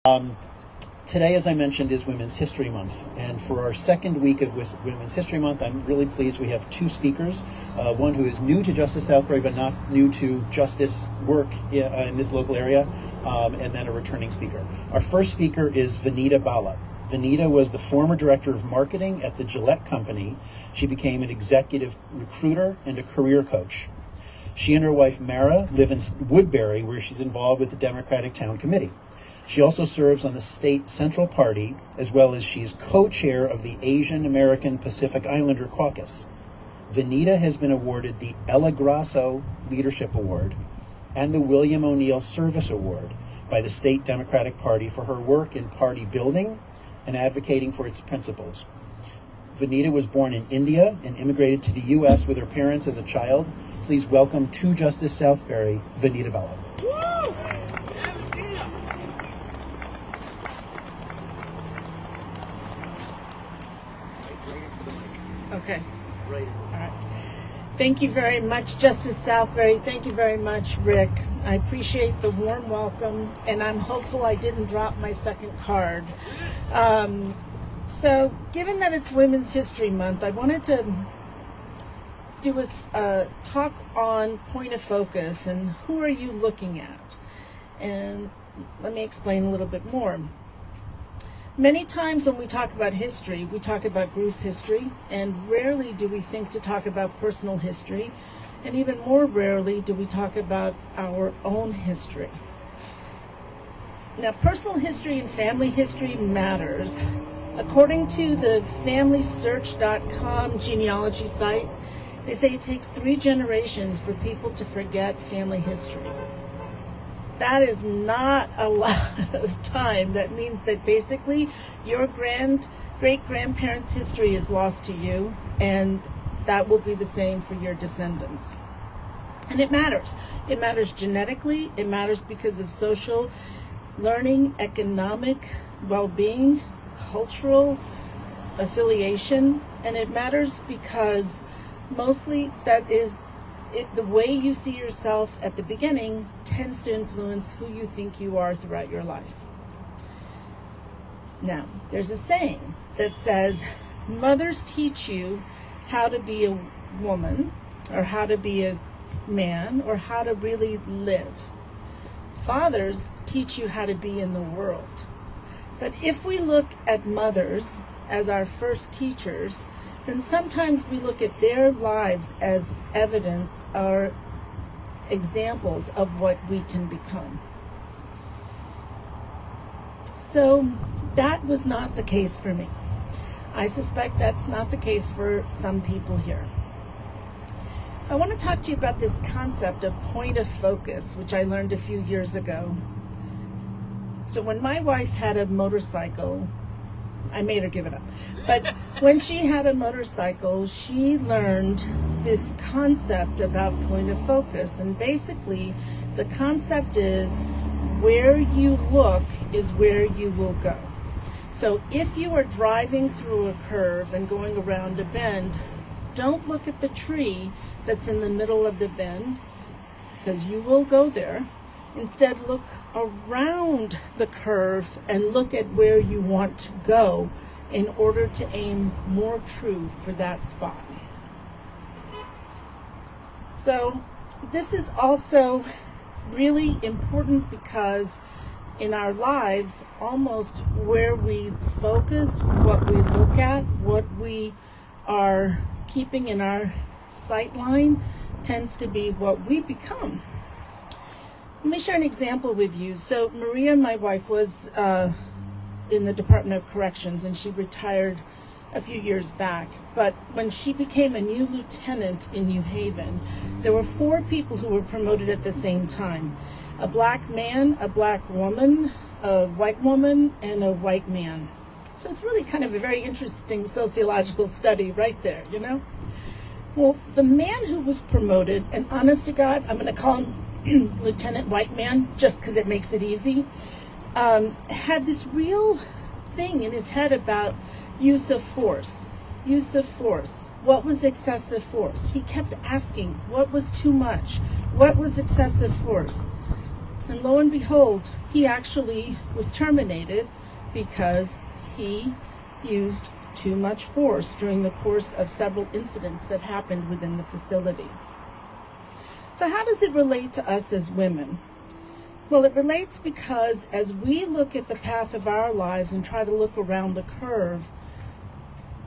Today, as I mentioned, is Women's History Month, and for our second week of Women's History Month, I'm really pleased we have two speakers, one who is new to Justice Southbury but not new to justice work in this local area, and then a returning speaker. Our first speaker is Vanita Bala. Vanita was the former director of marketing at the Gillette Company. She became an executive recruiter and a career coach. She and her wife Mara live in Woodbury, where she's involved with the Democratic Town Committee. She also serves on the state Central Party, as well as she is co-chair of the Asian American Pacific Islander Caucus. Vanita has been awarded the Ella Grasso Leadership Award and the William O'Neill Service Award by the state Democratic Party for her work in party building and advocating for its principles. Vanita was born in India and immigrated to the U.S. with her parents as a child. Please welcome to Justice Southbury, Vanita Bala. Okay. Right. All right. Thank you very much, Justice Southbury. Thank you very much, Rick. I appreciate the warm welcome, and I'm hopeful I didn't drop my second card. So, given that it's Women's History Month, I wanted to do a talk on point of focus and who are you looking at? And let me explain a little bit more. Many times when we talk about history, we talk about group history, and rarely do we think to talk about personal history, and even more rarely do we talk about our own history. Now, personal history and family history matters. According to the FamilySearch.com genealogy site, they say it takes 3 generations for people to forget family history. That is not a lot of time. That means that basically your great-grandparents' history is lost to you, and that will be the same for your descendants. And it matters. It matters genetically. It matters because of social learning, economic well-being, cultural affiliation, and it matters because mostly that is the way you see yourself at the beginning tends to influence who you think you are throughout your life. Now, there's a saying that says, mothers teach you how to be a woman, or how to be a man, or how to really live. Fathers teach you how to be in the world. But if we look at mothers as our first teachers, then sometimes we look at their lives as evidence or examples of what we can become. So that was not the case for me. I suspect that's not the case for some people here. So I want to talk to you about this concept of point of focus, which I learned a few years ago. So when my wife had a motorcycle, I made her give it up. But when she had a motorcycle, she learned this concept about point of focus. And basically, the concept is where you look is where you will go. So if you are driving through a curve and going around a bend, don't look at the tree that's in the middle of the bend, because you will go there. Instead, look around the curve and look at where you want to go in order to aim more true for that spot. So this is also really important because in our lives, almost where we focus, what we look at, what we are keeping in our sight line tends to be what we become. Let me share an example with you. So Maria, my wife, was in the Department of Corrections, and she retired a few years back. But when she became a new lieutenant in New Haven, there were 4 people who were promoted at the same time. A black man, a black woman, a white woman, and a white man. So it's really kind of a very interesting sociological study right there, you know? Well, the man who was promoted, and honest to God, I'm going to call him Lieutenant White Man, just because it makes it easy, had this real thing in his head about use of force. Use of force. What was excessive force? He kept asking, what was too much? What was excessive force? And lo and behold, he actually was terminated because he used too much force during the course of several incidents that happened within the facility. So how does it relate to us as women? Well, it relates because as we look at the path of our lives and try to look around the curve,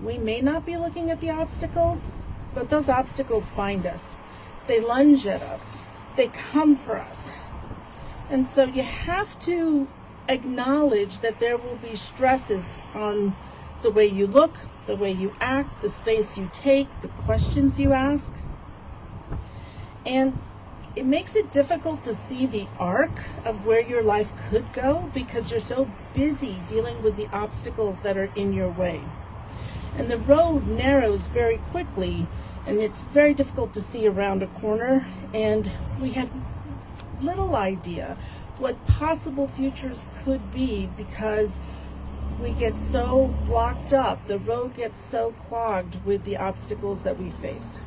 we may not be looking at the obstacles, but those obstacles find us. They lunge at us. They come for us. And so you have to acknowledge that there will be stresses on the way you look, the way you act, the space you take, the questions you ask. And it makes it difficult to see the arc of where your life could go because you're so busy dealing with the obstacles that are in your way. And the road narrows very quickly, and it's very difficult to see around a corner, and we have little idea what possible futures could be because we get so blocked up, the road gets so clogged with the obstacles that we face.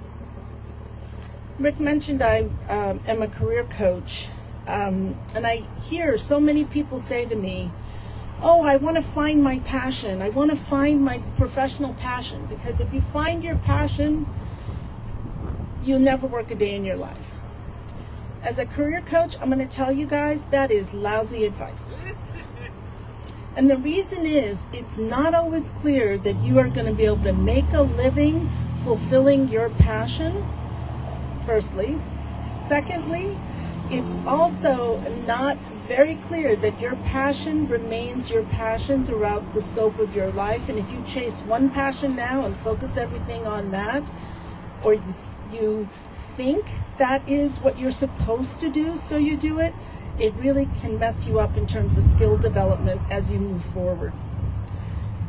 Rick mentioned I am a career coach, and I hear so many people say to me, oh, I want to find my passion. I want to find my professional passion, because if you find your passion, you'll never work a day in your life. As a career coach, I'm going to tell you guys that is lousy advice. And the reason is, it's not always clear that you are going to be able to make a living fulfilling your passion, firstly. Secondly, it's also not very clear that your passion remains your passion throughout the scope of your life. And if you chase one passion now and focus everything on that, or you think that is what you're supposed to do, so you do it, it really can mess you up in terms of skill development as you move forward.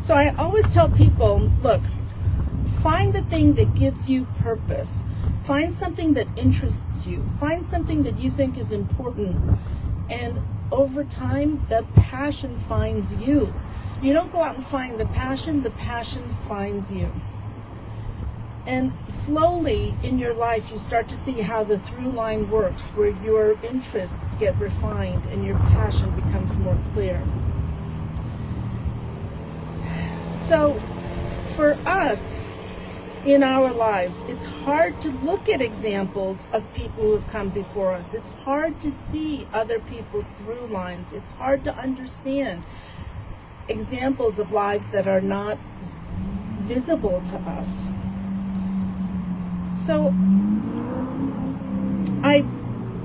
So I always tell people, look, find the thing that gives you purpose. Find something that interests you. Find something that you think is important. And over time, the passion finds you. You don't go out and find the passion finds you. And slowly in your life, you start to see how the through line works, where your interests get refined and your passion becomes more clear. So for us in our lives, it's hard to look at examples of people who have come before us. It's hard to see other people's through lines. It's hard to understand examples of lives that are not visible to us. So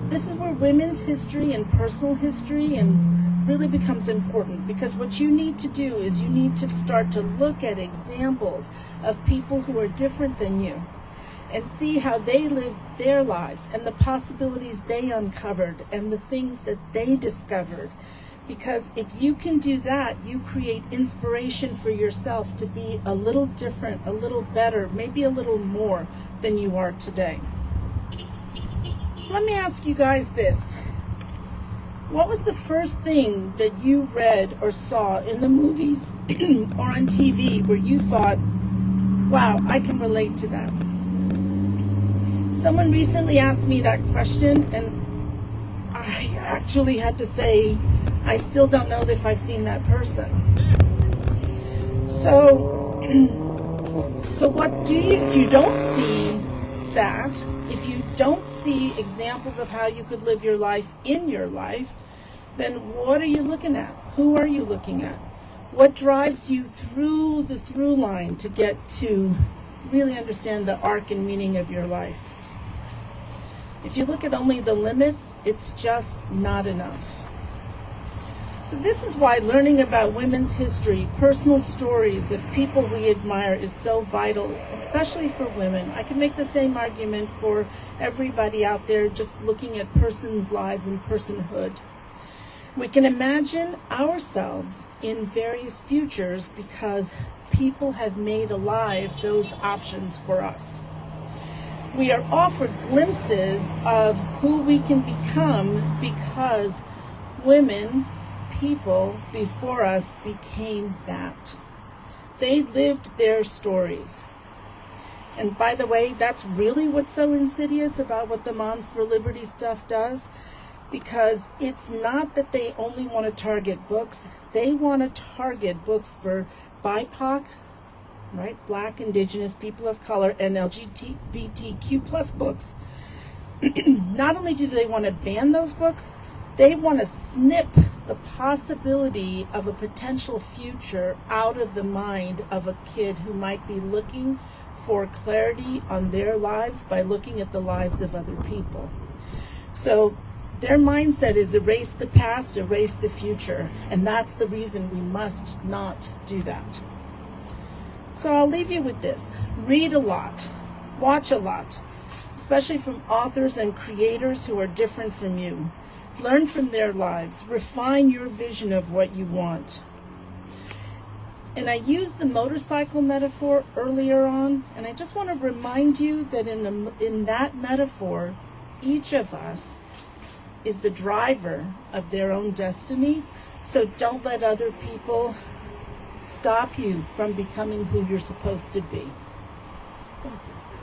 this is where women's history and personal history and really becomes important, because what you need to do is you need to start to look at examples of people who are different than you and see how they lived their lives and the possibilities they uncovered and the things that they discovered. Because if you can do that, you create inspiration for yourself to be a little different, a little better, maybe a little more than you are today. So let me ask you guys this. What was the first thing that you read or saw in the movies or on TV where you thought, wow, I can relate to that? Someone recently asked me that question, and I actually had to say, I still don't know if I've seen that person. So what do you, if you don't see that, if you don't see examples of how you could live your life in your life, then what are you looking at? Who are you looking at? What drives you through the through line to get to really understand the arc and meaning of your life? If you look at only the limits, it's just not enough. So this is why learning about women's history, personal stories of people we admire is so vital, especially for women. I can make the same argument for everybody out there just looking at persons' lives and personhood. We can imagine ourselves in various futures because people have made alive those options for us. We are offered glimpses of who we can become because women, people before us, became that. They lived their stories. And by the way, that's really what's so insidious about what the Moms for Liberty stuff does. because it's not that they only want to target books. They want to target books for BIPOC, right? Black, Indigenous, people of color, and LGBTQ plus books. Not only do they want to ban those books, they want to snip the possibility of a potential future out of the mind of a kid who might be looking for clarity on their lives by looking at the lives of other people. So their mindset is erase the past, erase the future, and that's the reason we must not do that. So I'll leave you with this. Read a lot, watch a lot, especially from authors and creators who are different from you. Learn from their lives, refine your vision of what you want. And I used the motorcycle metaphor earlier on, and I just want to remind you that in that metaphor, each of us is the driver of their own destiny. So don't let other people stop you from becoming who you're supposed to be. Thank you.